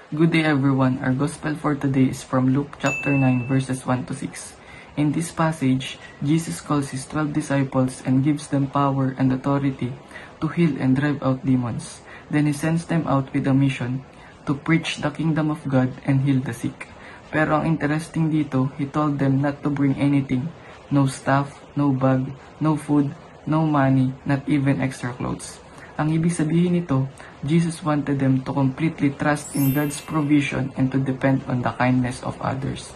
Good day everyone. Our gospel for today is from Luke chapter 9 verses 1 to 6. In this passage, Jesus calls his 12 disciples and gives them power and authority to heal and drive out demons. Then he sends them out with a mission to preach the kingdom of God and heal the sick. Pero ang interesting dito, he told them not to bring anything. No staff, no bag, no food, no money, not even extra clothes. Ang ibig sabihin nito, Jesus wanted them to completely trust in God's provision and to depend on the kindness of others.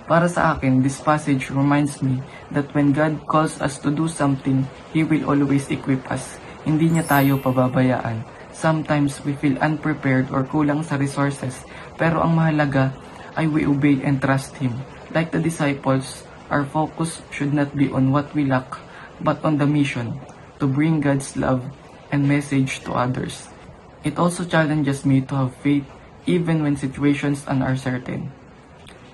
Para sa akin, this passage reminds me that when God calls us to do something, He will always equip us. Hindi niya tayo pababayaan. Sometimes we feel unprepared or kulang sa resources, pero ang mahalaga ay we obey and trust Him. Like the disciples, our focus should not be on what we lack, but on the mission to bring God's love and message to others. It also challenges me to have faith even when situations are uncertain.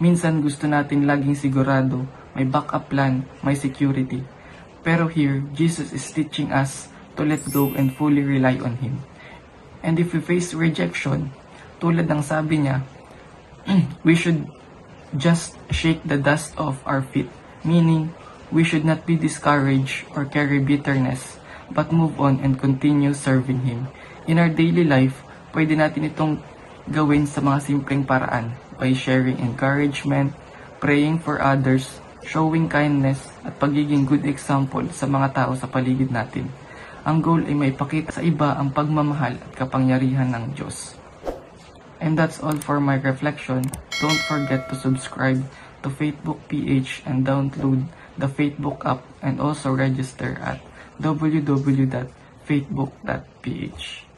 Minsan gusto natin laging sigurado, may backup plan, may security. Pero here, Jesus is teaching us to let go and fully rely on Him. And if we face rejection, tulad ng sabi niya, we should just shake the dust off our feet. Meaning, we should not be discouraged or carry bitterness, but move on and continue serving Him. In our daily life, pwede natin itong gawin sa mga simpleng paraan by sharing encouragement, praying for others, showing kindness, at pagiging good example sa mga tao sa paligid natin. Ang goal ay maipakita sa iba ang pagmamahal at kapangyarihan ng Diyos. And that's all for my reflection. Don't forget to subscribe to Facebook PH and download the Facebook app and also register at www.facebook.ph.